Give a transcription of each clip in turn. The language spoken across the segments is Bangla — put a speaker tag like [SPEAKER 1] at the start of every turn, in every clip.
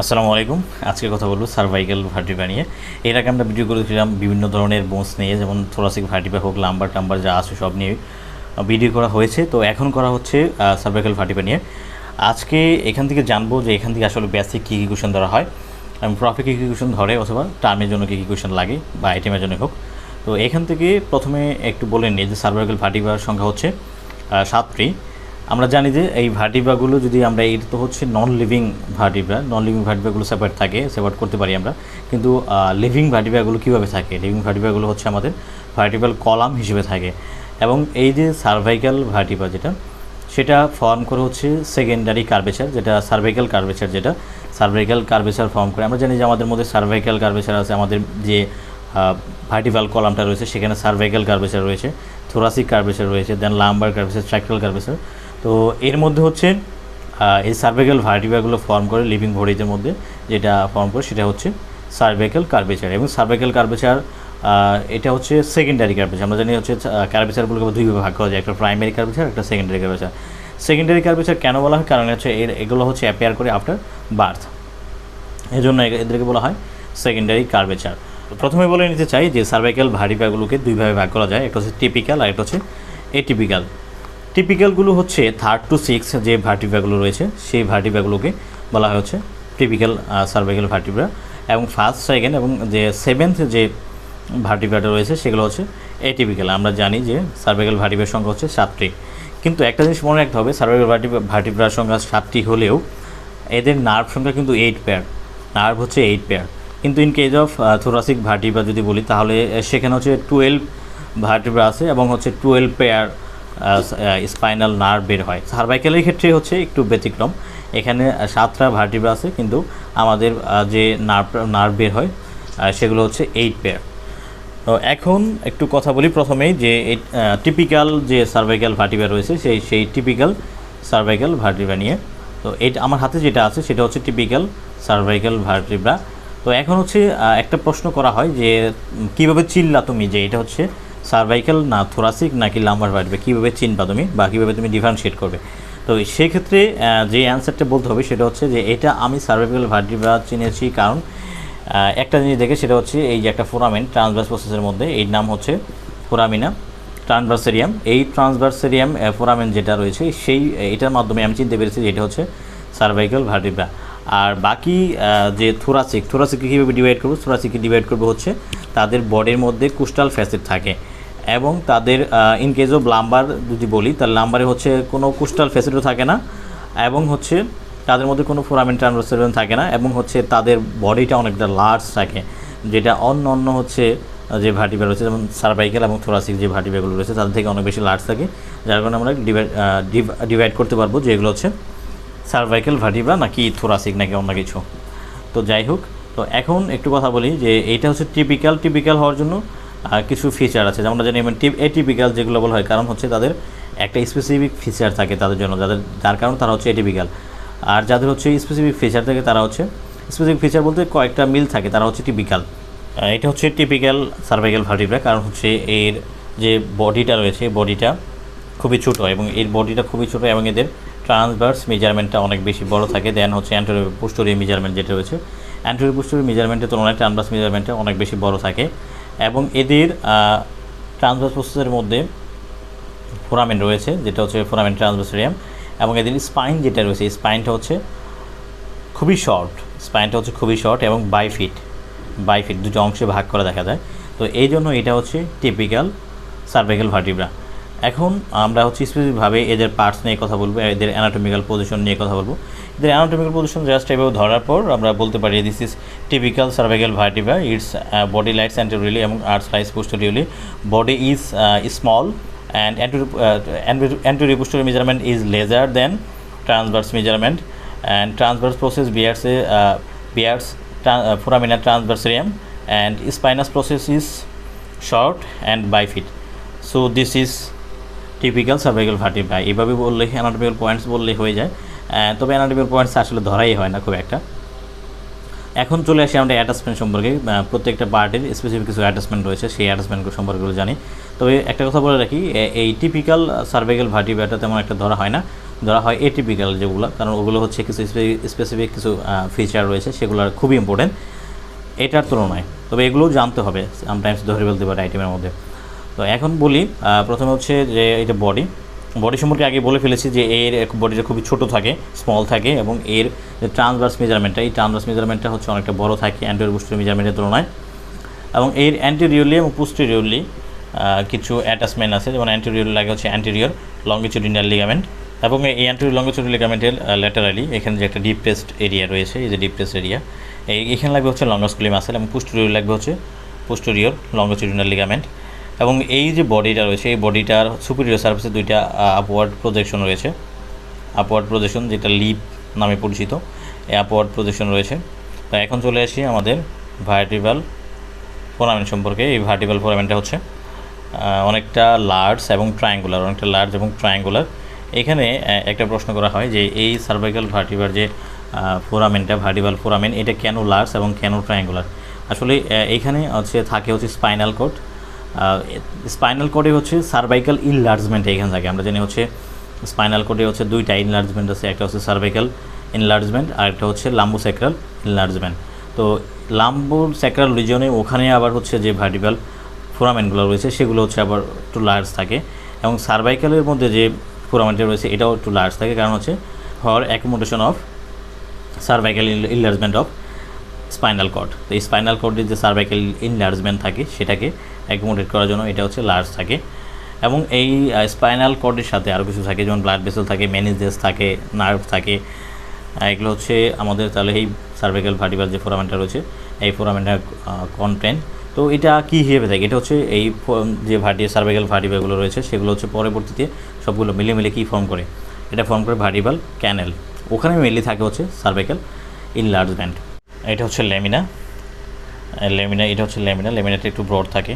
[SPEAKER 1] আসসালামু আলাইকুম। আজকে কথা বলবো সার্ভাইকাল ভার্টিব্রা নিয়ে। এর আগে আমরা ভিডিও করেছিলাম বিভিন্ন ধরনের বোনস নিয়ে, যেমন থোরাসিক ভার্টিব্রা হোক, লাম্বার টাম্বার যা আছে সব নিয়ে ভিডিও করা হয়েছে। তো এখন করা হচ্ছে সার্ভাইকাল ভার্টিব্রা নিয়ে। আজকে এখান থেকে জানবো যে এখান থেকে আসলে বেসিক কী কী কোয়েশন ধরা হয়, প্রফিট কী কী কোয়েশন ধরে, অথবা টার্মের জন্য কী কী কোয়েশন লাগে বা আইটেমের জন্য হোক। তো এখান থেকে প্রথমে একটু বলে নিই যে সার্ভাইকাল ভার্টিব্রার সংখ্যা হচ্ছে 7টি। আমরা জানি যে এই ভার্টিব্রাগুলো যদি আমরা, এটা তো হচ্ছে নন লিভিং ভার্টিব্রাগুলো সেপারেট থাকে, সেপারেট করতে পারি আমরা। কিন্তু লিভিং ভার্টিব্রাগুলো কীভাবে থাকে? লিভিং ভার্টিব্রাগুলো হচ্ছে আমাদের ভার্টিব্রাল কলাম হিসেবে থাকে। এবং এই যে সার্ভাইকাল ভার্টিব্রা সেটা ফর্ম করে হচ্ছে সেকেন্ডারি কার্ভেচার, যেটা সার্ভাইকাল কার্ভেচার ফর্ম করে। আমরা জানি যে আমাদের মধ্যে সার্ভাইকাল কার্ভেচার আছে, আমাদের যে ভার্টিব্রাল কলামটা রয়েছে সেখানে সার্ভাইকাল কার্ভেচার রয়েছে, থোরাসিক কার্ভেচার রয়েছে, দেন লাম্বার কার্ভেচার, ট্র্যাক্টাল কার্ভেচার। তো এর মধ্যে হচ্ছে এই সার্ভাইকাল ভার্টিব্রাগুলো ফর্ম করে লিভিং বডিজের মধ্যে, যেটা ফর্ম করে সেটা হচ্ছে সার্ভাইকাল কার্ভেচার। এবং সার্ভাইকাল কার্ভেচার এটা হচ্ছে সেকেন্ডারি কার্ভেচার। আমরা জানি হচ্ছে কার্ভেচারগুলোকে দুইভাবে ভাগ করা যায়, একটা প্রাইমারি কার্ভেচার, একটা সেকেন্ডারি কার্ভেচার। সেকেন্ডারি কার্ভেচার কেন বলা হয়? কারণ হচ্ছে এগুলো হচ্ছে অ্যাপিয়ার করে আফটার বার্থ, এই জন্য এদেরকে বলা হয় সেকেন্ডারি কার্ভেচার। প্রথমে বলে নিতে চাই যে সার্ভাইকাল ভার্টিব্রাগুলোকে দুইভাবে ভাগ করা যায়, একটা হচ্ছে টিপিক্যাল আর একটা হচ্ছে এটিপিক্যাল। টিপিক্যালগুলো হচ্ছে 3rd to 6th যে ভার্টিব্রাগুলো রয়েছে সেই ভার্টিব্রাগুলোকে বলা হয় হচ্ছে টিপিক্যাল সার্ভাইকাল ভার্টিব্রা, এবং 1st, 2nd এবং যে 7th যে ভার্টিব্রাটা রয়েছে সেগুলো হচ্ছে এটিপিক্যাল। আমরা জানি যে সার্ভাইকাল ভার্টিব্রার সংখ্যা হচ্ছে 7টি। কিন্তু একটা জিনিস মনে রাখতে হবে, সার্ভাইকাল ভার্টিব্রার সংখ্যা 7টি হলেও এদের নার্ভ সংখ্যা কিন্তু 8 পেয়ার, নার্ভ হচ্ছে 8 পেয়ার। কিন্তু in case of thoracic vertebra যদি বলি, তাহলে সেখানে হচ্ছে 12 ভার্টিব্রা আছে এবং হচ্ছে 12 পেয়ার স্পাইনাল নার্ভ বের হয়। সার্ভাইকালের ক্ষেত্রে হচ্ছে একটু ব্যতিক্রম, এখানে 7টা ভার্টিব্রা আছে কিন্তু আমাদের যে নার্ভ বের হয় সেগুলো হচ্ছে 8 পেয়ার। তো এখন একটু কথা বলি প্রথমেই যে টিপিক্যাল যে সার্ভাইকাল ভার্টিব্রা রয়েছে সেই টিপিক্যাল সার্ভাইকাল ভার্টিব্রা নিয়ে। তো এটা আমার হাতে যেটা আছে সেটা হচ্ছে টিপিক্যাল সার্ভাইকাল ভার্টিব্রা। তো এখন হচ্ছে একটা প্রশ্ন করা হয় যে কীভাবে চিনলা তুমি যে এটা হচ্ছে সার্ভাইকাল না থোরাসিক নাকি লাম্বার ভার্টিব্রা, কীভাবে চিনবা তুমি বা কীভাবে তুমি ডিফারেন্সিয়েট করবে? তো সেই ক্ষেত্রে যে অ্যান্সারটা বলতে হবে সেটা হচ্ছে যে এটা আমি সার্ভাইকাল ভার্টিব্রা চিনেছি কারণ একটা জিনিস দেখে, সেটা হচ্ছে এই যে একটা ফোরামেন ট্রান্সভার্স প্রসেসের মধ্যে, এর নাম হচ্ছে ফোরামিনা ট্রান্সভার্সেরিয়াম। এই ট্রান্সভার্সেরিয়াম ফোরামেন যেটা রয়েছে এটার মাধ্যমে আমি চিনতে পেরেছি যে এটা হচ্ছে সার্ভাইকাল ভার্টিব্রা। আর বাকি যে থোরাসিককে কীভাবে ডিভাইড করবো? থোরাসিককে ডিভাইড করবো হচ্ছে তাদের বডির মধ্যে কোস্টাল ফ্যাসেট থাকে, এবং তাদের ইন কেস অফ লাম্বার যদি বলি, তাহলে লাম্বারে হচ্ছে কোনো কোস্টাল ফ্যাসেটও থাকে না, এবং হচ্ছে তাদের মধ্যে কোনো ফোরামেন ট্রান্সভার্সেরিয়াম থাকে না, এবং হচ্ছে তাদের বডিটা অনেকটা লার্জ থাকে, যেটা অন্য হচ্ছে যে ভার্টিব্রা রয়েছে, যেমন সার্ভাইকাল এবং থোরাসিক যে ভার্টিব্রাগুলো রয়েছে তাদের থেকে অনেক বেশি লার্জ থাকে, যার কারণে আমরা ডিভাইড করতে পারবো যে এগুলো হচ্ছে সার্ভাইকাল ভার্টিব্রা নাকি থোরাসিক নাকি অন্য কিছু। তো যাই হোক, তো এখন একটু কথা বলি যে এইটা হচ্ছে টিপিক্যাল হওয়ার জন্য কিছু ফিচার আছে, যেমন জানি এটিপিক্যাল যেগুলো বলা হয়, কারণ হচ্ছে তাদের একটা স্পেসিফিক ফিচার থাকে তাদের জন্য, যার কারণ তারা হচ্ছে এটিপিক্যাল। আর যাদের হচ্ছে স্পেসিফিক ফিচার থাকে তারা হচ্ছে, স্পেসিফিক ফিচার বলতে কয়েকটা মিল থাকে, তারা হচ্ছে টিপিক্যাল। এটা হচ্ছে টিপিক্যাল সার্ভাইকাল ভার্টিব্রা, কারণ হচ্ছে এর যে বডিটা রয়েছে বডিটা খুবই ছোটো, এবং এর বডিটা খুবই ছোটো, এবং এদের ট্রান্সভার্স মেজারমেন্টটা অনেক বেশি বড় থাকে। দেন হচ্ছে অ্যান্টেরিয়র পোস্টেরিয়র মেজারমেন্ট যেটা রয়েছে, অ্যান্টেরিয়র পোস্টেরিয়র মেজারমেন্টের তুলনায় ট্রান্সভার্স মেজারমেন্টটা অনেক বেশি বড় থাকে। এবং এদের ট্রান্সভার্স প্রসেসের মধ্যে ফোরামেন রয়েছে, যেটা হচ্ছে ফোরামেন ট্রান্সভার্সেরিয়াম, এবং এদের স্পাইন যেটা রয়েছে এই স্পাইনটা হচ্ছে খুবই শর্ট, এবং বাই ফিট দুটো অংশে ভাগ করা দেখা যায়। তো এই জন্য এটা হচ্ছে টিপিক্যাল সার্ভাইকাল ভার্টিব্রা। এখন আমরা হচ্ছে স্পেসিফিকভাবে এদের পার্টস নিয়ে কথা বলবো, এদের অ্যানাটমিক্যাল পজিশন নিয়ে কথা বলবো। এদের অ্যানাটমিক্যাল পজিশন জাস্ট এভাবে ধরার পর আমরা বলতে পারি this is typical cervical vertebra. Its body lies anteriorly এবং arch lies posteriorly. Body is small and anterior posterior measurement is lesser than transverse measurement, and transverse process bears foramina transversarium, and spinous process is short and bifid. So this is typical cervical vertebra. এইভাবে বললে anatomical points বললে হয়ে যায়, তবে anatomical points আসলে ধরাই হয় না খুব একটা। এখন চলে আসি আমরা অ্যাটাচমেন্ট সম্পর্কে। প্রত্যেকটা পার্টের স্পেসিফিক কিছু অ্যাটাচমেন্ট রয়েছে, সেই অ্যাটাচমেন্ট সম্পর্কেগুলো জানি। তবে একটা কথা বলে রাখি, এই টিপিক্যাল সার্ভাইকাল ভার্টিব্রাটা তেমন একটা ধরা হয় না, ধরা হয় এটিপিক্যাল যেগুলো, কারণ ওগুলো হচ্ছে কিছু স্পেসিফিক কিছু ফিচার রয়েছে, সেগুলো খুবই ইম্পর্টেন্ট এটার তুলনায়। তবে এগুলোও জানতে হবে, সামটাইমস ধরে ফেলতে পারে আইটেমের মধ্যে। তো এখন বলি, প্রথমে হচ্ছে যে এটা বডি সম্পর্কে আগে বলে ফেলেছি যে এর বডিটা খুবই ছোট থাকে, স্মল থাকে, এবং এর যে ট্রান্সভার্স মেজারমেন্টটা, এই ট্রান্সভার্স মেজারমেন্টটা হচ্ছে অনেকটা বড় থাকে অ্যান্টেরিয়র পোস্টেরিয়র মেজারমেন্টের তুলনায়। এবং এর অ্যান্টেরিয়রলি এবং পোস্টেরিয়রলি কিছু অ্যাটাচমেন্ট আছে, যেমন অ্যান্টেরিয়র লাগে হচ্ছে অ্যান্টেরিয়র লঙ্গিটিউডিনাল লিগামেন্ট, এবং এই অ্যান্টেরিয়র লঙ্গিটিউডিনাল লিগামেন্টের ল্যাটারালি এখানে যে একটা ডিপ্রেসড এরিয়া রয়েছে, এই যে ডিপ্রেসড এরিয়া, এখানে লাগবে হচ্ছে লঙ্গাসকুলি মাসেল, এবং পোস্টেরিয়র লাগবে হচ্ছে পোস্টেরিয়র লঙ্গিটিউডিনাল লিগামেন্ট। এবং এই যে বডিটা রয়েছে, এই বডিটার সুপিরিয়র সার্ফেসে দুইটা আপওয়ার্ড প্রজেকশন রয়েছে, আপওয়ার্ড প্রজেকশন যেটা লিপ নামে পরিচিত, এই আপওয়ার্ড প্রজেকশন রয়েছে। তো এখন চলে আসি আমাদের ভার্টিব্রাল ফোরামেন সম্পর্কে। এই ভার্টিব্রাল ফোরামেনটা হচ্ছে অনেকটা লার্জ এবং ট্রায়াঙ্গুলার। এখানে একটা প্রশ্ন করা হয় যে এই সার্ভাইকাল ভার্টিব্রার যে ফোরামেনটা, ভার্টিব্রাল ফোরামেন, এটা কেন লার্জ এবং কেন ট্রায়াঙ্গুলার? আসলে এইখানে থাকে হচ্ছে স্পাইনাল কর্ড। স্পাইনাল কর্ডে হচ্ছে সার্ভাইকাল ইনলার্জমেন্ট এখানে থাকে। আমরা জানি হচ্ছে স্পাইনাল কর্ডে হচ্ছে দুইটা ইনলার্জমেন্ট আছে, একটা হচ্ছে সার্ভাইকাল ইনলার্জমেন্ট আর একটা হচ্ছে লাম্বোস্যাক্রাল ইনলার্জমেন্ট। তো লাম্বোস্যাক্রাল রিজনে ওখানে আবার হচ্ছে যে ভার্টিব্রাল ফোরামেনগুলো রয়েছে সেগুলো হচ্ছে আবার একটু লার্জ থাকে, এবং সার্ভাইকালের মধ্যে যে ফোরামেনটা রয়েছে এটাও একটু লার্জ থাকে, কারণ হচ্ছে for accommodation of cervical enlargement of spinal cord. তো এই স্পাইনাল কর্ডের যে সার্ভাইকাল ইনলার্জমেন্ট থাকে সেটাকে অ্যাকোমোডেট করার জন্য এটা হচ্ছে লার্জ থাকে। এবং এই স্পাইনাল কর্ডের সাথে আরও কিছু থাকে, যেমন ব্লাড ভেসেল থাকে, মেনিজেস থাকে, নার্ভ থাকে। এগুলো হচ্ছে আমাদের তাহলে এই সার্ভাইকাল ভার্টিব্রাল যে ফোরামেনটা রয়েছে এই ফোরামেনটা কন্টেন্ট। তো এটা কী হিসেবে থাকে? এটা হচ্ছে এই যে সার্ভাইকাল ভার্টিব্রাগুলো রয়েছে সেগুলো হচ্ছে পরবর্তীতে সবগুলো মিলে কী ফর্ম করে? এটা ফর্ম করে ভার্টিব্রাল ক্যানেল। ওখানে মেনলি থাকে হচ্ছে সার্ভাইকাল ইনলার্জমেন্ট। এটা হচ্ছে ল্যামিনা। এটা হচ্ছে ল্যামিনাটা একটু ব্রড থাকে,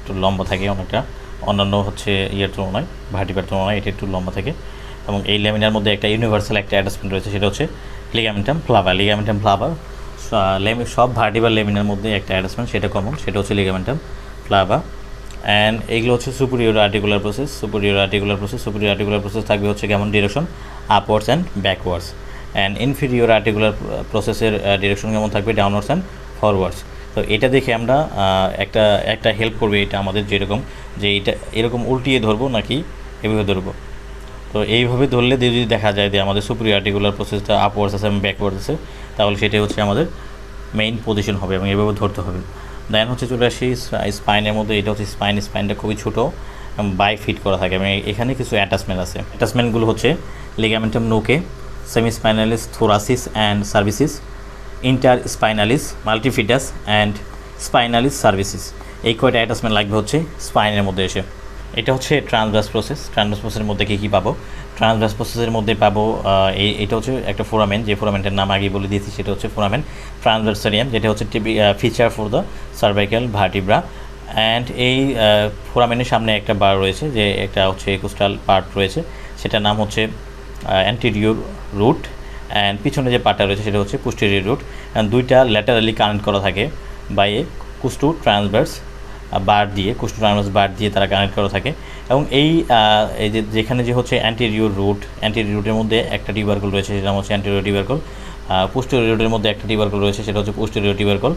[SPEAKER 1] একটু লম্বা থাকে অনেকটা, অন্যান্য হচ্ছে তুলনায়, ভার্টিব্রার তুলনায় এটা একটু লম্বা থাকে। এবং এই ল্যামিনার মধ্যে একটা ইউনিভার্সাল একটা অ্যাটাচমেন্ট রয়েছে, সেটা হচ্ছে লিগামেন্টাম ফ্লাভা। সব ভার্টিব্রাল ল্যামিনার মধ্যে একটা অ্যাটাচমেন্ট, সেটা কমন, সেটা হচ্ছে লিগামেন্টাম ফ্লাভা। অ্যান্ড এইগুলো হচ্ছে সুপিরিয়র আর্টিকুলার প্রসেস থাকবে হচ্ছে কেমন direction? Upwards and backwards. And inferior articular প্রসেসের ডিরেকশন কেমন থাকবে? Downwards and forwards. তো এটা দেখে আমরা একটা হেল্প করবে এটা আমাদের, যেরকম যে এটা এরকম উল্টিয়ে ধরবো নাকি এভাবে ধরবো। তো এইভাবে ধরলে যদি দেখা যায় যে আমাদের সুপিরিয়র আর্টিকুলার প্রসেসটা আপওয়ার্ডস আছে এবং ব্যাকওয়ার্ডস আছে, তাহলে সেটাই হচ্ছে আমাদের মেইন পজিশন হবে এবং এভাবে ধরতে হবে। দেন হচ্ছে চলে আসি স্পাইনের মধ্যে। এটা হচ্ছে স্পাইনটা খুবই ছোটো এবং ফিট করা থাকে, এবং এখানে কিছু অ্যাটাচমেন্ট আছে। অ্যাটাচমেন্টগুলো হচ্ছে লিগামেন্টাম নুকে, সেমিস্পাইনালিস থোরাসিস অ্যান্ড সার্ভিসিস, ইন্টারস্পাইনালিস মাল্টিফিডাস অ্যান্ড স্পাইনালিস সার্ভিসিস। এই কয়টা অ্যাটাচমেন্ট লাগবে হচ্ছে স্পাইনের মধ্যে এসে। এটা হচ্ছে ট্রান্সভার্স প্রসেসের মধ্যে কী পাবো? ট্রান্সভার্স প্রসেসের মধ্যে পাবো এটা হচ্ছে একটা ফোরামেন, যে ফোরামেনটার নাম আগে বলে দিয়েছি, সেটা হচ্ছে ফোরামেন ট্রান্সভার্সারিয়াম, যেটা হচ্ছে feature for the cervical vertebra. And এই ফোরামেনের সামনে একটা বার রয়েছে, যে একটা হচ্ছে কোস্টাল পার্ট রয়েছে, সেটার নাম হচ্ছে অ্যান্টেরিয়র রুট। অ্যান্ড পিছনে যে পার্টটা রয়েছে সেটা হচ্ছে পোস্টেরিয়র রুট। দুইটা ল্যাটারালি কানেক্ট করা থাকে বাই এ কুস্টু ট্রান্সভার্স বার দিয়ে তারা কানেক্ট করা থাকে। এবং এই যে যেখানে যে হচ্ছে অ্যান্টেরিয়র রুটের মধ্যে একটা টিউবারকল রয়েছে, সেটা হচ্ছে অ্যান্টেরিয়র টিউবারকল। পোস্টেরিয়র রুটের মধ্যে একটা টিউবারকল রয়েছে, সেটা হচ্ছে পোস্টেরিয়র টিউবারকল।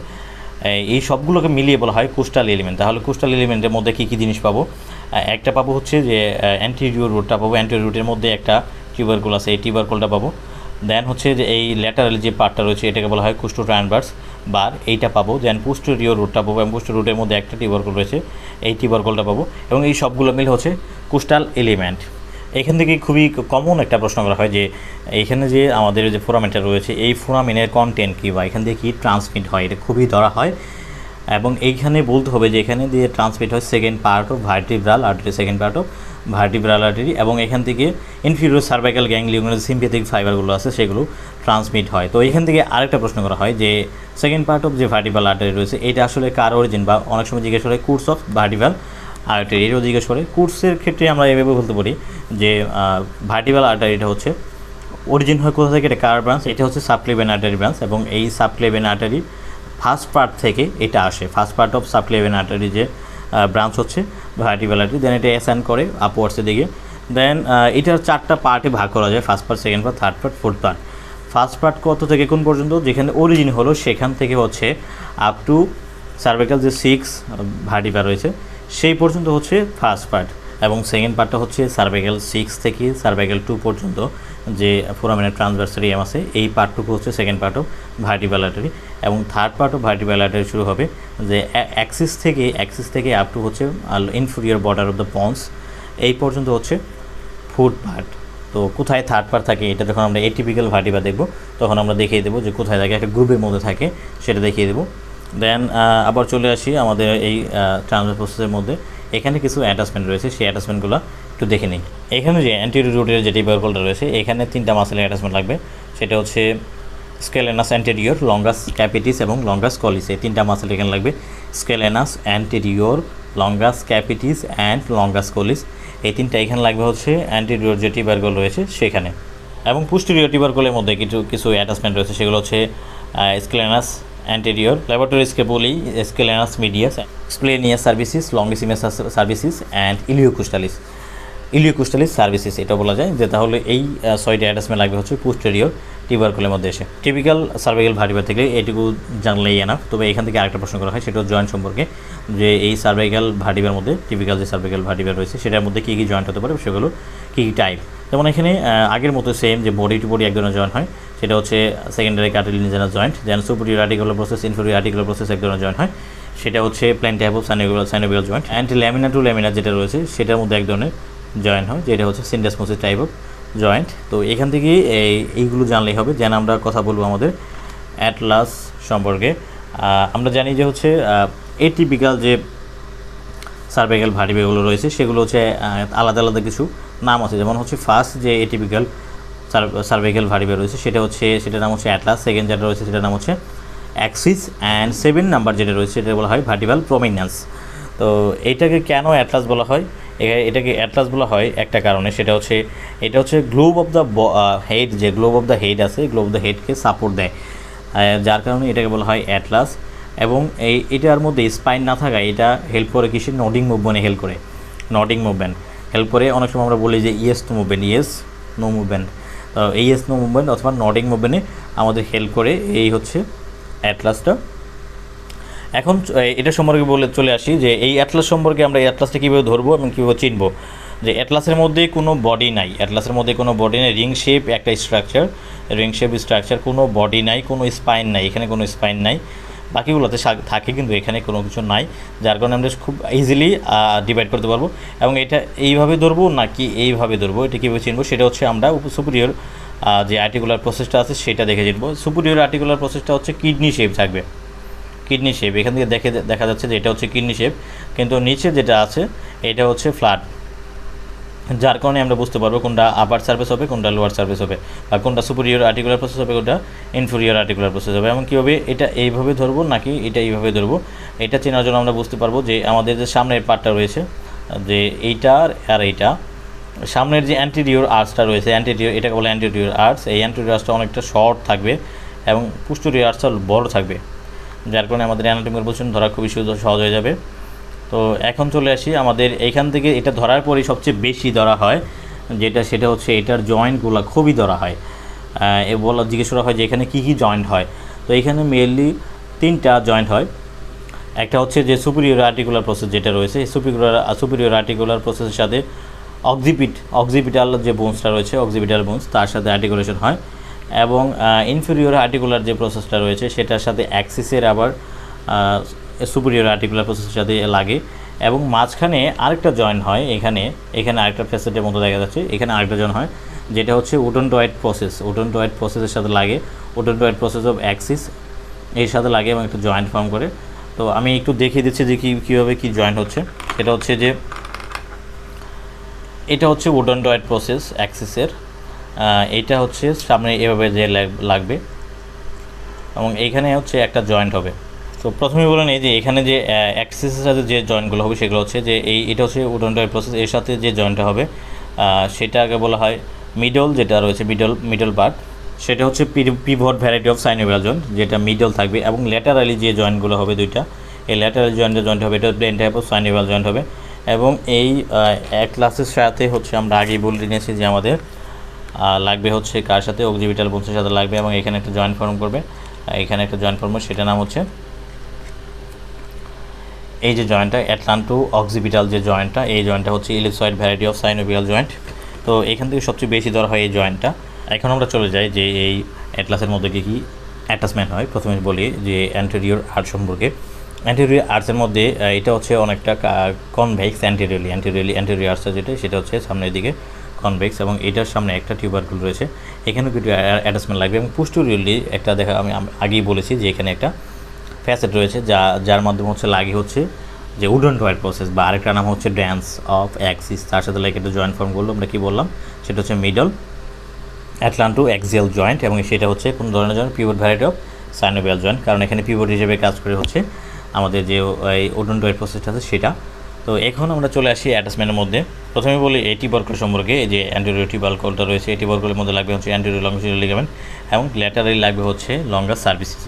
[SPEAKER 1] এই সবগুলোকে মিলিয়ে বলা হয় কোস্টাল এলিমেন্ট। তাহলে কোস্টাল এলিমেন্টের মধ্যে কী জিনিস পাবো? একটা পাবো হচ্ছে যে অ্যান্টেরিয়র রুটটা পাবো, অ্যান্টেরিয়র রুটের মধ্যে একটা টিউবারকল আছে, এই টিউবারকলটা পাবো। দেন হচ্ছে যে এই ল্যাটারালি যে পার্টটা রয়েছে এটাকে বলা হয় কোস্টো ট্রান্সভার্স বার, এইটা পাবো। দেন পোস্টেরিয়র রুটটা পাবো, এবং পোস্টেরিয়র রুটের মধ্যে একটা টিউবারকল রয়েছে, এই টিউবারকলটা পাবো। এবং এই সবগুলো মিলে হচ্ছে কোস্টাল এলিমেন্ট। এখান থেকে খুবই কমন একটা প্রশ্ন করা হয় যে এইখানে যে আমাদের যে ফোরামেনটা রয়েছে এই ফোরামেনের কন্টেন্ট কী, বা এখান থেকে কী ট্রান্সমিট হয়, এটা খুবই ধরা হয়। এবং এইখানে বলতে হবে যে এখানে দিয়ে ট্রান্সমিট হয় second part of vertebral artery, এবং এখান থেকে ইনফিরিয়র সার্ভাইকাল গ্যাংলিয়নের সিম্প্যাথিক ফাইবারগুলো আছে সেগুলো ট্রান্সমিট হয়। তো এখান থেকে আরেকটা প্রশ্ন করা হয় যে সেকেন্ড পার্ট অফ যে ভার্টিব্রাল আর্টারি রয়েছে এটা আসলে কার অরিজিন, বা অনেক সময় জিজ্ঞেস করে কোর্স অফ ভার্টিব্রাল আর্টারি, এটাও জিজ্ঞেস করে। কোর্সের ক্ষেত্রে আমরা এভাবে বলতে পারি যে ভার্টিব্রাল আর্টারিটা হচ্ছে অরিজিন হয় কোথা থেকে, এটা কার ব্রাঞ্চ? এটা হচ্ছে সাবক্লেভিয়ান আর্টারি ব্রাঞ্চ, এবং এই সাবক্লেভিয়ান আর্টারি ফার্স্ট পার্ট থেকে এটা আসে। First part of subclavian artery যে ব্রাঞ্চ হচ্ছে ভার্টিব্রাল আর্টারি, দেন এটা অ্যাসাইন করে আপওয়ার্ডসের দিকে। দেন এটার 4টা পার্টে ভাগ করা যায়, first part, second part, third part, fourth part. First part কত থেকে কোন পর্যন্ত, যেখানে অরিজিন হলো সেখান থেকে হচ্ছে আপ টু সার্ভাইকাল যে 6 ভার্টিব্রা রয়েছে সেই পর্যন্ত হচ্ছে ফার্স্ট পার্ট, এবং সেকেন্ড পার্টটা হচ্ছে সার্ভাইকাল 6 থেকে সার্ভাইকাল 2 পর্যন্ত যে ফোরামেনের ট্রান্সভার্সারিয়াম আছে এই পার্টটুকু হচ্ছে second part of vertebral artery, এবং third part of vertebral artery শুরু হবে যে অ্যাক্সিস থেকে আপ টু হচ্ছে inferior border of the pons এই পর্যন্ত হচ্ছে ফুট পার্ট। তো কোথায় থার্ড পার্ট থাকে এটা যখন আমরা এটিপিক্যাল ভার্টিব্রা দেখব তখন আমরা দেখিয়ে দেবো যে কোথায় থাকে, একটা গ্রুপের মধ্যে থাকে সেটা দেখিয়ে দেবো। দেন আবার চলে আসি আমাদের এই ট্রান্সফার প্রসেসের মধ্যে। এখানে কিছু অ্যাটাচমেন্ট রয়েছে, সেই অ্যাটাচমেন্টগুলো একটু দেখে নিই। এখানে যে অ্যান্টেরিয়র রুটের যে টিবিয়ালটা রয়েছে এখানে 3টা মাসেলের অ্যাটাচমেন্ট লাগবে, সেটা হচ্ছে স্কেলেনাস অ্যান্টেরিয়র, লঙ্গাস ক্যাপিটিস এবং লঙ্গাস কলিস। এই 3টা মাসেল এখানে লাগবে, scalenus anterior, longus capitis and longus colli. এই 3টা এখানে লাগবে হচ্ছে অ্যান্টেরিয়র যে টিবিয়াল রয়েছে সেখানে। এবং পোস্টেরিয়র টিবিয়ালের মধ্যে কিছু অ্যাটাচমেন্ট রয়েছে, সেগুলো হচ্ছে scalenus anterior, levator scapulae, scalenus medius, splenius cervicis, longissimus cervicis and iliocostalis cervicis এটা বলা যায়। যে তাহলে এই 6টা অ্যাটাচমেন্ট লাগবে হচ্ছে পোস্টেরিয়র টিবিয়ালের মধ্যে এসে। টিপিক্যাল সার্ভাইকাল ভার্টিব্রা থেকে এটুকু জানলেই এনাফ। তবে এখান থেকে আরেকটা প্রশ্ন করা হয়, সেটা জয়েন্ট সম্পর্কে, যে এই সার্ভাইকাল ভার্টিব্রার মধ্যে টিপিক্যাল যে সার্ভাইকাল ভার্টিব্রা রয়েছে সেটার মধ্যে কী কী জয়েন্ট হতে পারে, সেগুলো কী কী টাইপ। যেমন এখানে আগের মতো সেম যে বডি টু বডি এক ধরনের জয়েন্ট হয়, সেটা হচ্ছে secondary cartilaginous joint. Then superior articular process, inferior articular process এক ধরনের জয়েন্ট হয়, সেটা হচ্ছে plane type of synovial joint. And lamina to lamina যেটা রয়েছে সেটার মধ্যে এক ধরনের জয়েন্ট হয়, যেটা হচ্ছে সিন্ডাসমোসিস টাইপ অফ জয়েন্ট। তো এখান থেকে এইগুলো জানলেই হবে। যেন আমরা কথা বলবো আমাদের অ্যাটলাস সম্পর্কে। আমরা জানি যে হচ্ছে এটিপিক্যাল যে সার্ভাইকাল ভার্টিব্রাগুলো রয়েছে সেগুলো হচ্ছে আলাদা আলাদা কিছু নাম আছে। যেমন হচ্ছে ফার্স্ট যে এটিপিক্যাল সার্ভাইকাল ভার্টিব্রা রয়েছে সেটার নাম হচ্ছে অ্যাটলাস। সেকেন্ড যেটা রয়েছে সেটার নাম হচ্ছে অ্যাক্সিস, অ্যান্ড 7 নাম্বার যেটা রয়েছে সেটা বলা হয় ভার্টিব্রাল প্রমিনেন্স। তো এইটাকে কেন অ্যাটলাস বলা হয়, এটাকে অ্যাটলাস বলা হয় একটা কারণে, সেটা হচ্ছে এটা হচ্ছে গ্লোব অফ দ্য হেড, যে গ্লোব অফ দ্য হেড আছে গ্লোব অফ দ্য হেডকে সাপোর্ট দেয়, যার কারণে এটাকে বলা হয় অ্যাটলাস। এবং এটার মধ্যে স্পাইন না থাকায় এটা হেল্প করে কিসে, নডিং মুভমেন্টে হেল্প করে, হেল্প করে। অনেক সময় আমরা বলি যে ইয়েস নো মুভমেন্ট, তো ইয়েস নো মুভমেন্ট অথবা নডিং মুভমেন্টে আমাদের হেল্প করে এই হচ্ছে অ্যাটলাসটা। এখন এটা সম্পর্কে চলে আসি যে এই অ্যাটলাস সম্পর্কে আমরা এই অ্যাটলাসটা কীভাবে ধরবো এবং কীভাবে চিনবো। যে অ্যাটলাসের মধ্যে কোনো বডি নাই, রিং শেপ একটা স্ট্রাকচার, কোনো বডি নাই, কোনো স্পাইন নাই, এখানে কোনো স্পাইন নাই, বাকিগুলোতে থাকে কিন্তু এখানে কোনো কিছু নাই, যার কারণে আমরা খুব ইজিলি ডিভাইড করতে পারবো। এবং এটা এইভাবে ধরবো নাকি এইভাবে ধরবো, এটা কীভাবে চিনবো, সেটা হচ্ছে আমরা সুপিরিয়র যে আর্টিকুলার প্রসেসটা আছে সেটা দেখে চিনবো। সুপিরিয়র আর্টিকুলার প্রসেসটা হচ্ছে কিডনি শেপ থাকবে, কিডনি শেপ এখান থেকে দেখা যাচ্ছে যে এটা হচ্ছে কিডনি শেপ, কিন্তু নিচে যেটা আছে এটা হচ্ছে ফ্ল্যাট, যার কারণে আমরা বুঝতে পারবো কোনটা আপার সার্ফেস হবে, কোনটা লোয়ার সার্ফেস হবে, বা কোনটা সুপিরিয়র আর্টিকুলার প্রসেস হবে, কোনটা ইনফেরিয়র আর্টিকুলার প্রসেস হবে। এবং কীভাবে এটা এইভাবে ধরবো নাকি এটা এইভাবে ধরবো, এটা চেনার জন্য আমরা বুঝতে পারবো যে আমাদের যে সামনের পার্টটা রয়েছে, যে এইটার আর এইটা সামনের যে অ্যান্টেরিয়র আর্চটা রয়েছে, এটাকে বলে অ্যান্টেরিয়র আর্চ। এই অ্যান্টেরিয়র আর্চটা অনেকটা শর্ট থাকবে এবং পোস্টেরিয়র আর্চটা বড় থাকবে, যার কারণে আমাদের অ্যানাটমিক্যাল পজিশন ধরা খুবই সহজ হয়ে যাবে। তো এখন চলে আসি আমাদের এইখান থেকে এটা ধরার পরেই সবচেয়ে বেশি ধরা হয় সেটা হচ্ছে এটার জয়েন্টগুলো খুবই ধরা হয়। জিজ্ঞেস করা হয় যে এখানে কী কী জয়েন্ট হয়। তো এখানে মেনলি 3টা জয়েন্ট হয়। একটা হচ্ছে যে সুপিরিয়র আর্টিকুলার প্রসেস যেটা রয়েছে, সুপিরিয়র আর্টিকুলার প্রসেসের সাথে অক্সিপিটাল যে বোনসটা রয়েছে, অক্সিপিটাল বোনস তার সাথে আর্টিকুলেশন হয়। এবং ইনফেরিয়র আর্টিকুলার যে প্রসেসটা রয়েছে সেটার সাথে অ্যাক্সিসের আবার সুপিরিয়র আর্টিকুলার প্রসেসের সাথে লাগে। এবং মাঝখানে আরেকটা জয়েন্ট হয়, এখানে আরেকটা ফ্যাসেটের মতো দেখা যাচ্ছে, এখানে আরেকটা জয়েন্ট হয় যেটা হচ্ছে ওডন্টয়েড প্রসেসের সাথে লাগে, ওডন্টয়েড প্রসেস অফ অ্যাক্সিস এর সাথে লাগে এবং একটা জয়েন্ট ফর্ম করে। তো আমি একটু দেখিয়ে দিচ্ছি যে কীভাবে কী জয়েন্ট হচ্ছে। সেটা হচ্ছে যে এটা হচ্ছে ওডন্টয়েড প্রসেস অ্যাক্সিসের, এইটা হচ্ছে সামনে এভাবে যে লাগবে এবং এইখানে হচ্ছে একটা জয়েন্ট হবে। তো প্রথমে বলে নিই যে এখানে যে অ্যাক্সিসের সাথে যে জয়েন্টগুলো হবে সেগুলো হচ্ছে যে এটা হচ্ছে ওডন্টয়েড প্রসেস, এর সাথে যে জয়েন্টটা হবে সেটাকে বলা হয় মিডল, যেটা রয়েছে মিডল পার্ট, সেটা হচ্ছে pivot variety of synovial joint, যেটা মিডল থাকবে। এবং ল্যাটারালি যে জয়েন্টগুলো হবে দুইটা, এই ল্যাটারাল জয়েন্ট হবে এটা plane type of synovial joint হবে। এবং এই অ্যাটলাসের সাথে হচ্ছে আমরা আগেই বলে নিয়েছি যে আমাদের লাগবে হচ্ছে কার সাথে, অক্সিপিটাল বোনসের সাথে লাগবে, এবং এখানে একটা জয়েন্ট ফর্ম করবে। এখানে একটা জয়েন্ট ফর্ম, সেটা নাম হচ্ছে এই যে জয়েন্টটা অ্যাটলান্টো অক্সিপিটাল যে জয়েন্টটা, এই জয়েন্টটা হচ্ছে ইলিপসয়েড ভ্যারাইটি অফ সাইনোভিয়াল জয়েন্ট। তো এখান থেকে সবচেয়ে বেশি ধরা হয় এই জয়েন্টটা। এখন আমরা চলে যাই যে এই অ্যাটলাসের মধ্যে কী কী অ্যাটাচমেন্ট হয়। প্রথমে বলি যে অ্যান্টেরিয়র আর্চ সম্পর্কে। অ্যান্টেরিয়র আর্চের মধ্যে এটা হচ্ছে অনেকটা কনভেক্স। অ্যান্টেরিয়র আর্চটা যেটা, সেটা হচ্ছে সামনের দিকে কনভেক্স, এবং এটার সামনে একটা টিউবারকুল রয়েছে, এখানেও কিছু অ্যাটাচমেন্ট লাগবে। এবং পোস্টেরিয়রলি একটা দেখা, আমি আগেই বলেছি যে এখানে একটা ফ্যাসেট রয়েছে যার মাধ্যমে হচ্ছে লাগে হচ্ছে যে উডন্টয়েড প্রসেস, বা আরেকটা নাম হচ্ছে ড্যান্স অফ অ্যাক্সিস। তার সাথে লাগে একটা জয়েন্ট ফর্ম করলো, আমরা কী বললাম, সেটা হচ্ছে মিডল অ্যাটলান্টো অ্যাক্সিয়াল জয়েন্ট, এবং সেটা হচ্ছে কোন ধরনের joint, pivot variety of synovial joint, কারণ এখানে পিভট হিসেবে কাজ করে হচ্ছে আমাদের যে এই উডন্টয়েড প্রসেসটা আছে সেটা। তো এখন আমরা চলে আসি অ্যাটাচমেন্টের মধ্যে। প্রথমে বলি এই টিউবারকুল সম্পর্কে। এই যে অ্যান্টেরিয়র টিউবারকুলটা রয়েছে, এই টিউবারকুলের মধ্যে লাগবে হচ্ছে অ্যান্টেরিয়র লংজিটুডাল লিগামেন্ট, এবং ল্যাটারালি লাগবে হচ্ছে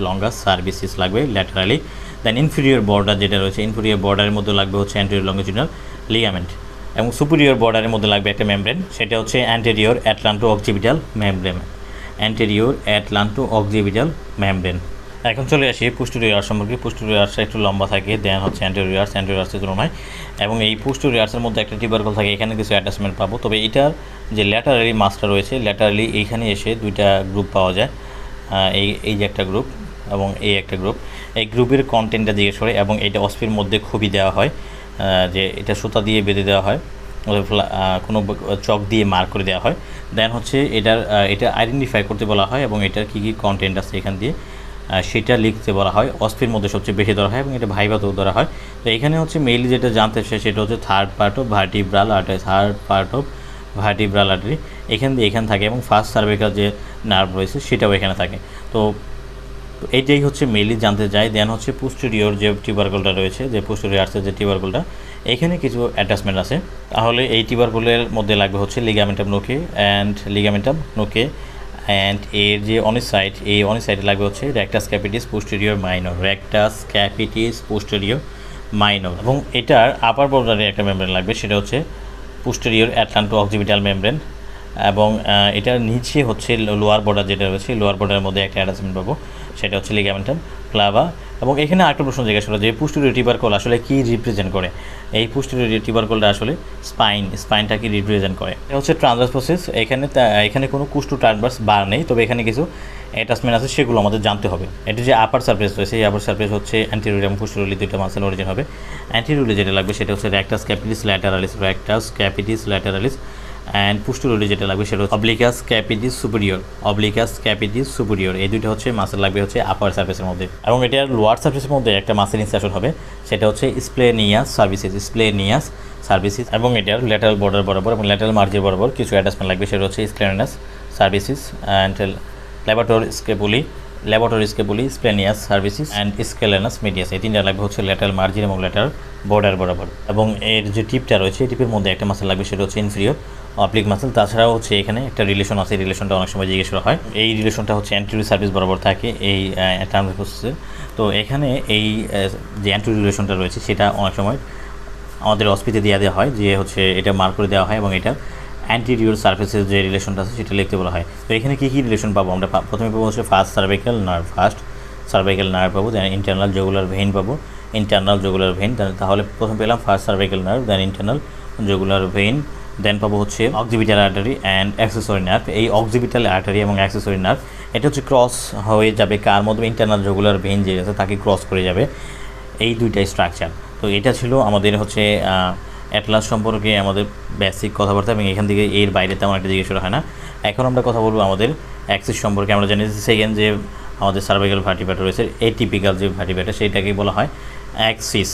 [SPEAKER 1] লঙ্গাস সার্ভিসিস লাগবে ল্যাটারালি। দেন ইনফিরিয়র বর্ডার যেটা রয়েছে, ইনফিরিয়র বর্ডারের মধ্যে লাগবে হচ্ছে অ্যান্টেরিয়র লংজিটুডাল লিগামেন্ট, এবং সুপিরিয়র বর্ডারের মধ্যে লাগবে একটা মেমব্রেন, সেটা হচ্ছে অ্যান্টেরিয়র অ্যাটলান্টো অক্সিপিটাল মেমব্রেন। এখন চলে আসি পোস্টেরিয়র আর্চ সম্পর্কে। পোস্টেরিয়র আর্চটা একটু লম্বা থাকে, দেন হচ্ছে অ্যান্টেরিয়র আর্চের তুলনায়, এবং এই পোস্টেরিয়র আর্চের মধ্যে একটা টিউবারকুল থাকে, এখানে কিছু অ্যাটাচমেন্ট পাবো। তবে এটার যে ল্যাটারালি মাসটা রয়েছে, ল্যাটারালি এইখানে এসে দুইটা গ্রুপ পাওয়া যায়, এই যে একটা গ্রুপ এবং এই একটা গ্রুপ। এই গ্রুপের কন্টেন্টটা জিজ্ঞেস করে, এবং এটা অস্পির মধ্যে খুবই দেওয়া হয়, যে এটা সুতা দিয়ে বেঁধে দেওয়া হয়, কোনো চক দিয়ে মার্ক করে দেওয়া হয়। দেন হচ্ছে এটা আইডেন্টিফাই করতে বলা হয়, এবং এটার কী কী কন্টেন্ট আছে এখান দিয়ে সেটা লিখতে বলা হয়। অস্পির মধ্যে সবচেয়ে বেশি ধরা হয়, এবং এটা ভাইভাতেও ধরা হয়। তো এখানে হচ্ছে মেইনলি যেটা জানতে চাই সেটা হচ্ছে third part of vertebral artery, এখান থাকে, এবং ফার্স্ট সার্ভাইকাল যে নার্ভ রয়েছে সেটাও এখানে থাকে। তো এইটাই হচ্ছে মেইনলি জানতে চাই। দেন হচ্ছে পোস্টেরিয়র যে টিউবারকুলটা রয়েছে, যে পোস্টেরিয়র আর্চের যে টিউবারকুলটা, এখানে কিছু অ্যাটাচমেন্ট আছে। তাহলে এই টিউবারকুলের মধ্যে লাগবে হচ্ছে লিগামেন্টাম নোকে, অ্যান্ড এর যে অনিসাইডে লাগবে হচ্ছে রেক্টাস ক্যাপিটিস পোস্টেরিয়র মাইনর, এবং এটার আপার বর্ডারে একটা মেমব্রেন লাগবে, সেটা হচ্ছে পোস্টেরিয়র অ্যাটলান্টো অক্সিপিটাল মেমব্রেন, এবং এটার নিচে হচ্ছে লোয়ার বর্ডার যেটা রয়েছে, লোয়ার বর্ডারের মধ্যে একটা অ্যাটাচমেন্ট পাবো, সেটা হচ্ছে লিগামেন্টাম ক্লাভা। এবং এখানে আরেকটা প্রশ্ন জিজ্ঞাসা করা যে পোস্টেরিয়র টিউবারকুল আসলে কী রিপ্রেজেন্ট করে। এই পোস্টেরিয়র টিউবারকুলটা আসলে স্পাইনটা কি রিপ্রেজেন্ট করে। এটা হচ্ছে ট্রান্সভার্স প্রসেস। এখানে কোনো কুস্টু ট্রান্সভার্স বার নেই, তবে এখানে কিছু অ্যাটাচমেন্ট আছে, সেগুলো আমাদের জানতে হবে। এটা যে আপার সারফেস রয়েছে, এই আপার সারফেস হচ্ছে অ্যান্টেরিয়র এবং পোস্টেরিয়রলি দুইটা মাসেল অরিজিন হবে। অ্যান্টেরিয়রলি যেটা লাগবে সেটা হচ্ছে রেক্টাস ক্যাপিটিস ল্যাটারালিস, অ্যান্ড পোস্টেরিয়রলি যেটা লাগবে সেটা হচ্ছে অবলিকাস ক্যাপিটিস সুপিরিয়র। এই দুইটা হচ্ছে মাসেল লাগবে হচ্ছে আপার সারফেসের মধ্যে, এবং এটার লোয়ার সারফেসের মধ্যে একটা মাসেল ইনসার্শন হবে, সেটা হচ্ছে স্প্লেনিয়াস সার্ভিসিস, এবং এটার ল্যাটারাল বর্ডার বরাবর এবং ল্যাটারাল মার্জিন বরাবর কিছু অ্যাটাচমেন্ট লাগবে, সেটা হচ্ছে splenius cervicis and levator scapulae splenius cervicis and scalenus medius. এই তিনটা লাগবে হচ্ছে ল্যাটারাল মার্জিন এবং ল্যাটারাল বর্ডার বরাবর। এবং এর যে টিপটা রয়েছে, এই টিপের মধ্যে একটা মাসেল লাগবে, সেটা হচ্ছে ইনফিরিয়র অবলিক মাসেল। তাছাড়াও হচ্ছে এখানে একটা রিলেশন আছে, এই রিলেশনটা অনেক সময় জিজ্ঞেস করা হয়। এই রিলেশনটা হচ্ছে অ্যান্টেরিয়র সার্ভিস বরাবর থাকে এই ট্রান্সভার্স প্রসেসে। তো এখানে এই যে অ্যান্টেরিয়র রিলেশনটা রয়েছে সেটা অনেক সময় আমাদের অস্পিতে দেওয়া হয়, যে হচ্ছে এটা মার্ক করে দেওয়া হয়, এবং এটা অ্যান্টেরিয়র সার্ফেসের যে রিলেশনটা আছে সেটা লিখতে বলা হয়। তো এখানে কী রিলেশন পাবো আমরা? প্রথমে পাবো হচ্ছে ফার্স্ট সার্ভাইকাল নার্ভ পাবো, দেন ইন্টারনাল জুগুলার ভেইন, তাহলে প্রথম পেলাম ফার্স্ট সার্ভাইকাল নার্ভ, দেন ইন্টারনাল জুগুলার ভেইন, দেন পাবো হচ্ছে occipital artery and accessory nerve. এই অক্সিপিটাল আর্টারি এবং অ্যাক্সেসরি নার্ভ এটা হচ্ছে ক্রস হয়ে যাবে কার মধ্যে? ইন্টারনাল জুগুলার ভেইন যে আছে তাকে ক্রস করে যাবে, এই দুইটাই স্ট্রাকচার। তো এটা ছিল আমাদের হচ্ছে অ্যাটলাস সম্পর্কে আমাদের বেসিক কথাবার্তা, এবং এখান থেকে এর বাইরে তেমন একটা জিজ্ঞেস করা হয় না। এখন আমরা কথা বলবো আমাদের অ্যাক্সিস সম্পর্কে। আমরা জানি সেকেন্ড যে আমাদের সার্ভাইকাল ভার্টিব্রেটা রয়েছে, এটিপিক্যাল যে ভার্টিব্রেটা, সেইটাকেই বলা হয় অ্যাক্সিস।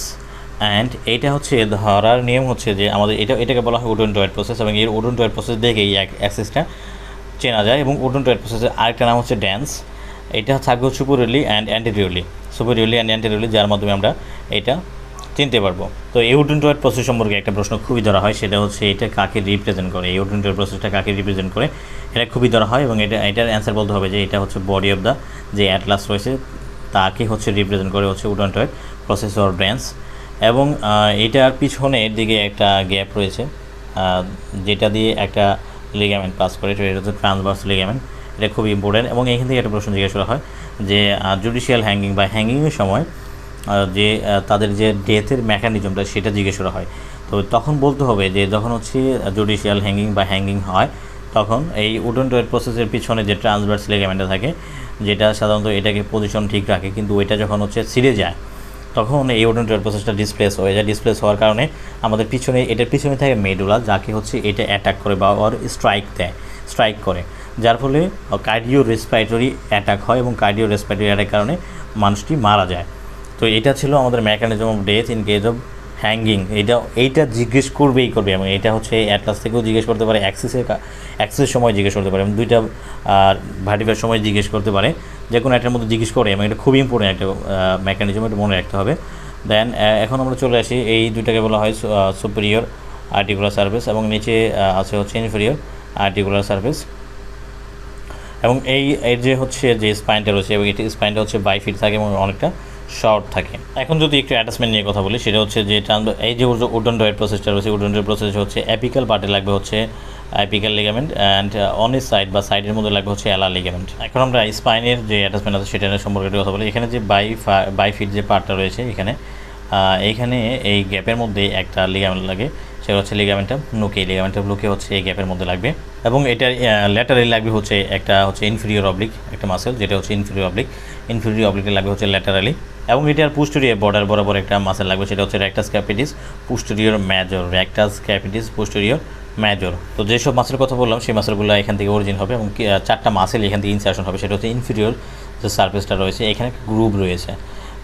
[SPEAKER 1] অ্যান্ড এইটা হচ্ছে ধরার নিয়ম হচ্ছে যে আমাদের এটাকে বলা হয় ওডন্টয়েড প্রসেস, এবং এর ওডন্টয়েড প্রসেস দেখে এই অ্যাক্সিসটা চেনা যায়। এবং ওডন্টয়েড প্রসেসের আরেকটা নাম হচ্ছে ড্যান্স। এটা থাকবে সুপিরিয়রলি অ্যান্ড অ্যান্টেরিয়রলি, যার মাধ্যমে আমরা এটা চিনতে পারবো। তো এই ওডন্টয়েড প্রসেস সম্পর্কে একটা প্রশ্ন খুবই ধরা হয়, সেটা হচ্ছে এটা কাকে রিপ্রেজেন্ট করে, এই ওডন্টয়েড প্রসেসটা কাকে রিপ্রেজেন্ট করে, এটা খুবই ধরা হয়। এবং এটার অ্যান্সার বলতে হবে যে এটা হচ্ছে বডি অফ দ্য যে অ্যাটলাস রয়েছে তাকে হচ্ছে রিপ্রেজেন্ট করে হচ্ছে ওডন্টয়েড প্রসেস অর ড্যান্স। এবং এটার পিছনের দিকে একটা গ্যাপ রয়েছে যেটা দিয়ে একটা লিগামেন্ট পাস করে, এটা হচ্ছে ট্রান্সভার্স লিগামেন্ট। এটা খুব ইম্পর্টেন্ট। এবং এখান থেকে একটা প্রশ্ন জিজ্ঞেস করা হয় যে জুডিশিয়াল হ্যাঙ্গিং বা হ্যাঙ্গিংয়ের সময় যে তাদের যে ডেথের মেকানিজমটা সেটা জিজ্ঞেস করা হয়। তো তখন বলতে হবে যে যখন হচ্ছে জুডিশিয়াল হ্যাঙ্গিং বা হ্যাঙ্গিং হয় তখন এই উডন ডয়ের প্রসেসের পিছনে যে ট্রান্সভার্স লিগামেন্টটা থাকে, যেটা সাধারণত এটাকে পজিশন ঠিক রাখে, কিন্তু ওইটা যখন হচ্ছে ছিঁড়ে যায় তখন এই উডন ডয়ের প্রসেসটা ডিসপ্লেস হয়ে যায়। ডিসপ্লেস হওয়ার কারণে আমাদের পিছনে এটার পিছনে থাকে মেডুলা, যাকে হচ্ছে এটা অ্যাটাক করে বা ওর স্ট্রাইক করে, যার ফলে কার্ডিও রেসপিরেটরি অ্যাটাক হয় এবং কার্ডিও রেসপিরেটরি অ্যাটাকের কারণে মানুষটি মারা যায়। তো এটা ছিল আমাদের mechanism of death in case of hanging. এইটা জিজ্ঞেস করবেই করবে, এবং এটা হচ্ছে অ্যাটলাস থেকেও জিজ্ঞেস করতে পারে, অ্যাক্সেসের সময় জিজ্ঞেস করতে পারে, এবং দুইটা ভার্টিভার সময় জিজ্ঞেস করতে পারে, যে কোনো একটার মধ্যে জিজ্ঞেস করে, এবং এটা খুব ইম্পর্টেন্ট একটা মেকানিজম, এটা মনে রাখতে হবে। দেন এখন আমরা চলে আসি, এই দুইটাকে বলা হয় সুপিরিয়র আর্টিকুলার সার্ফেস, এবং নিচে আছে হচ্ছে ইনফেরিয়র আর্টিকুলার সার্ফেস। এবং এর যে হচ্ছে যে স্পাইনটা রয়েছে, এবং এটি স্পাইনটা হচ্ছে 22 ফিট থাকে এবং অনেকটা শর্ট থাকে। এখন যদি একটু অ্যাটাচমেন্ট নিয়ে কথা বলি, সেটা হচ্ছে যে এই যে উডন ডয়ের প্রসেসটা রয়েছে, উডন ডয়ের প্রসেস হচ্ছে অ্যাপিক্যাল পার্টে লাগবে হচ্ছে apical ligament, and on is side বা সাইডের মধ্যে লাগবে হচ্ছে অ্যালার লিগামেন্ট। এখন আমরা স্পাইনের যে অ্যাটাচমেন্ট আছে সেটা সম্পর্কে কথা বলি। এখানে যে 22 ফিট যে পার্টটা রয়েছে এইখানে এই গ্যাপের মধ্যে একটা লিগামেন্ট লাগে, সেটা হচ্ছে লিগামেন্টটা ব্লুকে হচ্ছে এই গ্যাপের মধ্যে লাগবে। এবং এটার ল্যাটারালি লাগবে হচ্ছে একটা হচ্ছে ইনফেরিয়র অবলিক একটা মাসেল, যেটা হচ্ছে ইনফেরিয়র অবলিকে লাগবে হচ্ছে ল্যাটারালি। এবং এটার পোস্টেরিয়র বর্ডার বরাবর একটা মাসেল লাগবে, সেটা হচ্ছে রেক্টাস ক্যাপিটিস পোস্টেরিয়র মেজর। তো যেসব মাসেলের কথা বললাম সেই মাসেলগুলো এখান থেকে অরিজিন হবে, এবং 4টা মাসেল এখান থেকে ইনসার্শন হবে। সেটা হচ্ছে ইনফেরিয়র যে সার্ফেসটা রয়েছে, এখানে গ্রুপ রয়েছে,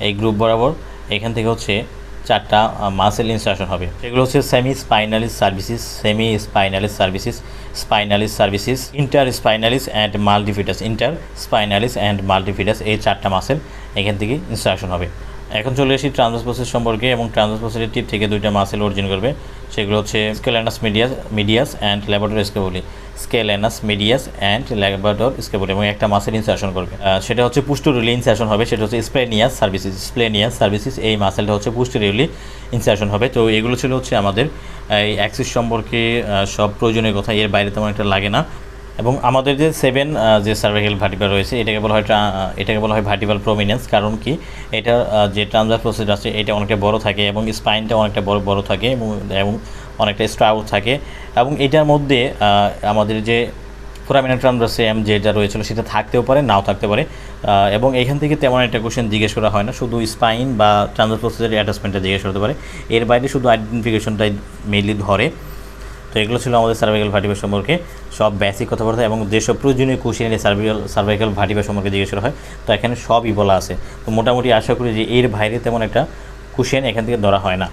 [SPEAKER 1] এই গ্রুপ বরাবর এখান থেকে হচ্ছে 4টা মাসেল ইনসার্শন হবে। সেগুলো হচ্ছে সেমি স্পাইনালিস সার্ভিসিস, ইন্টার স্পাইনালিস অ্যান্ড মাল্টিফিটাস, এই 4টা মাসেল এখান থেকে ইনসার্শন হবে। এখন চলে আসি ট্রান্সভার্স প্রসেস সম্পর্কে, এবং ট্রান্সভার্স প্রসেসের টিপ থেকে 2টা মাসেল অরিজিন করবে, সেগুলো হচ্ছে স্কেলেনাস মিডিয়াস অ্যান্ড ল্যাবরেটর স্কেবুলি, এবং একটা মাসেল ইনসার্শন করবে, সেটা হচ্ছে পোস্টেরিয়রলি ইনসার্শন হবে, সেটা হচ্ছে স্প্লেনিয়াস সার্ভিসিস, এই মাসেলটা হচ্ছে পোস্টেরিয়রলি ইনসার্শন হবে। তো এগুলো ছিল হচ্ছে আমাদের এই অ্যাক্সিস সম্পর্কে সব প্রয়োজনীয় কথা, এর বাইরে তেমন একটা লাগে না। এবং আমাদের যে 7 যে সার্ভাইকাল ভার্টিব্রা রয়েছে, এটাকে বলা হয় ভার্টিব্রাল প্রমিনেন্স। কারণ কি, এটা যে ট্রান্সভার্স প্রসেস আছে এটা অনেকটা বড় থাকে, এবং স্পাইনটা অনেকটা বড় থাকে, এবং অনেকটা স্ট্রাউট থাকে, এবং এটার মধ্যে আমাদের যে ফোরামিনাল ট্রান্সভার্সিয়াম যেটা রয়েছিল সেটা থাকতেও পারে, নাও থাকতে পারে। এবং এখান থেকে তেমন একটা কোশ্চেন জিজ্ঞেস করা হয় না, শুধু স্পাইন বা ট্রান্সভার্স প্রসেসের অ্যাটাচমেন্টটা জিজ্ঞেস করতে পারে, এর বাইরে শুধু আইডেন্টিফিকেশনটাই মেইনলি ধরে। তো এগুলো ছিল আমাদের সার্ভাইকাল ভার্টিব্রা সম্পর্কে সব বেসিক কথাবার্তা, এবং যেসব প্রয়োজনীয় কোশ্চেন সার্ভাইকাল ভার্টিব্রা সম্পর্কে জিজ্ঞেস করা হয়, তো এখানে সবই বলা আছে। তো মোটামুটি আশা করি যে এর বাইরে তেমন একটা কোশ্চেন এখান থেকে ধরা হয় না।